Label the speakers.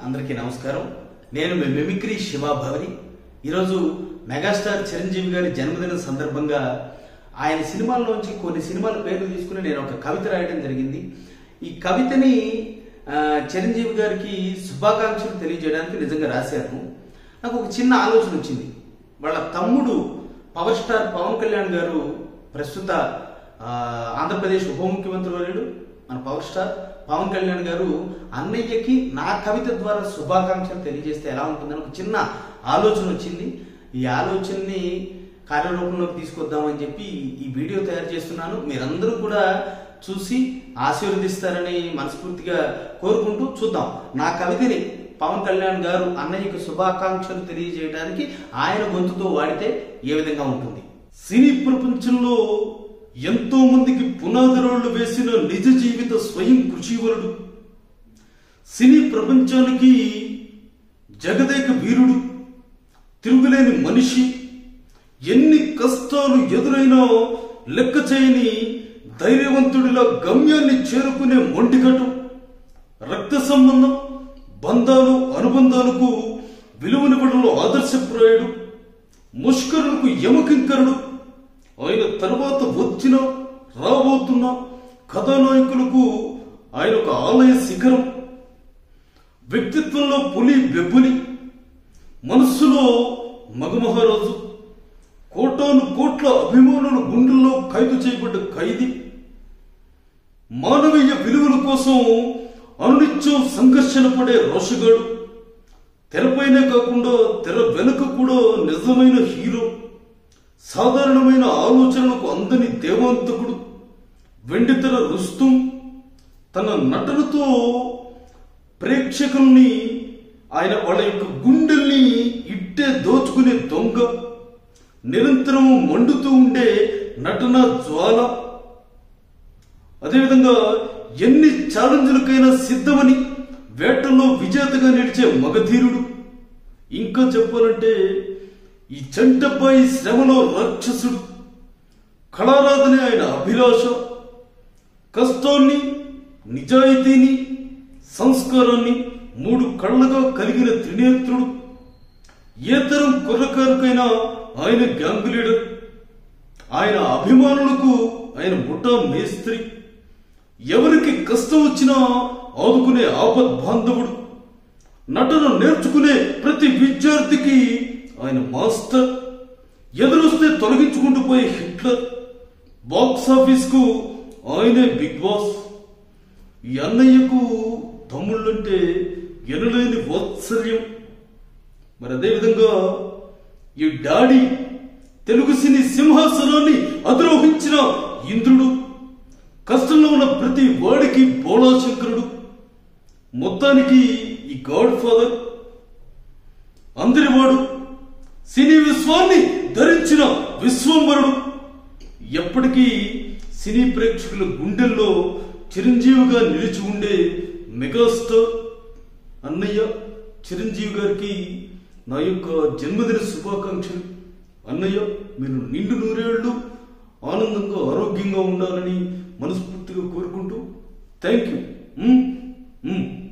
Speaker 1: అందరికీ నమస్కారం. నేను మీ మిమిక్రీ శివాభవని. ఈరోజు మెగాస్టార్ చిరంజీవి గారి జన్మదినం సందర్భంగా ఆయన సినిమాల్లోంచి కొన్ని సినిమాల పేర్లు తీసుకుని నేను ఒక కవిత రాయడం జరిగింది. ఈ కవితని చిరంజీవి గారికి శుభాకాంక్షలు తెలియజేయడానికి నిజంగా రాశాను. నాకు ఒక చిన్న ఆలోచన వచ్చింది. వాళ్ళ తమ్ముడు పవర్ స్టార్ పవన్ కళ్యాణ్ గారు ప్రస్తుత ఆంధ్రప్రదేశ్ ఉప ముఖ్యమంత్రి వర్యుడు మన పవర్ స్టార్ పవన్ కళ్యాణ్ గారు అన్నయ్యకి నా కవిత ద్వారా శుభాకాంక్షలు తెలియజేస్తే ఎలా ఉంటుందని ఒక చిన్న ఆలోచన వచ్చింది. ఈ ఆలోచనని కార్యరూపంలోకి తీసుకొద్దామని చెప్పి ఈ వీడియో తయారు చేస్తున్నాను. మీరందరూ కూడా చూసి ఆశీర్వదిస్తారని మనస్ఫూర్తిగా కోరుకుంటూ చూద్దాం. నా కవితని పవన్ కళ్యాణ్ గారు అన్నయ్యకు శుభాకాంక్షలు తెలియజేయడానికి ఆయన గొంతుతో వాడితే ఏ విధంగా ఉంటుంది. సినీ ప్రపంచంలో ఎంతో మందికి పునాదిరాళ్లు వేసిన నిజ జీవిత స్వయం కృషివరుడు, సినీ ప్రపంచానికి జగదేక వీరుడు, తిరుగులేని మనిషి, ఎన్ని కష్టాలు ఎదురైనా లెక్క చేయని ధైర్యవంతుడిలా గమ్యాన్ని చేరుకునే మొండికటు, రక్త సంబంధం బంధాలు అనుబంధాలకు విలువనివ్వడంలో ఆదర్శప్రాయుడు, ముష్కరులకు యమకింకరుడు, ఆయన తర్వాత వచ్చిన రాబోతున్న కథానాయకులకు ఆయన ఒక ఆలయ శిఖరం, వ్యక్తిత్వంలో పులి బెబ్బులి, మనస్సులో మగమహారాజు, కోటాను కోట్ల అభిమానుల గుండెల్లో ఖైదు చేయబడ్డ ఖైదీ, మానవీయ విలువల కోసం అనునిత్యం సంఘర్షణ పడే రోషగాడు, తెరపైనే కాకుండా తెర వెనుక కూడా నిజమైన హీరో, సాధారణమైన ఆలోచనలకు అందని దేవాంతకుడు, వెండితెర రుస్తుం, తన నటనతో ప్రేక్షకుల్ని ఆయన వాళ్ళ యొక్క గుండెల్ని ఇట్టే దోచుకునే దొంగ, నిరంతరం మండుతూ ఉండే నటన జ్వాల, అదేవిధంగా ఎన్ని ఛాలెంజ్లకైనా సిద్ధమని వేటల్లో విజేతగా నిలిచే మగధీరుడు, ఇంకా చెప్పాలంటే ఈ చంటబ్బాయి శ్రమలో రాక్షసుడు, కళారాధనే ఆయన అభిలాష, కష్టాన్ని నిజాయితీని సంస్కారాన్ని మూడు కళ్ళగా కలిగిన త్రినేత్రుడు, ఏ తరం కుర్రకారుకైనా ఆయన గ్యాంగ్ లీడర్, ఆయన అభిమానులకు ఆయన ముఠా మేస్త్రి, ఎవరికి కష్టం వచ్చినా ఆదుకునే ఆపద్ బాంధవుడు, నటన నేర్చుకునే ప్రతి విద్యార్థికి ఆయన మాస్టర్, ఎదురొస్తే తొలగించుకుంటూ పోయే హిట్లర్, బాక్స్ ఆఫీస్ కు ఆయనే బిగ్ బాస్. ఈ అన్నయ్యకు తమ్ముళ్ళంటే ఎనలేని వాత్సల్యం. మరి అదేవిధంగా ఈ డాడీ తెలుగు సినీ సింహాసనాన్ని అధిరోహించిన ఇంద్రుడు, కష్టంలో ఉన్న ప్రతి వాడికి బోళాశంకరుడు, మొత్తానికి ఈ గాడ్ ఫాదర్, అందరివాడు, సినీ విశ్వాన్ని ధరించిన విశ్వంబరుడు, ఎప్పటికీ సినీ ప్రేక్షకుల గుండెల్లో చిరంజీవిగా నిలిచి ఉండే మెగాస్టార్ అన్నయ్య చిరంజీవి గారికి నా యొక్క జన్మదిన శుభాకాంక్షలు. అన్నయ్య, మీరు నిండు నూరేళ్లు ఆనందంగా ఆరోగ్యంగా ఉండాలని మనస్ఫూర్తిగా కోరుకుంటూ థ్యాంక్ యూ.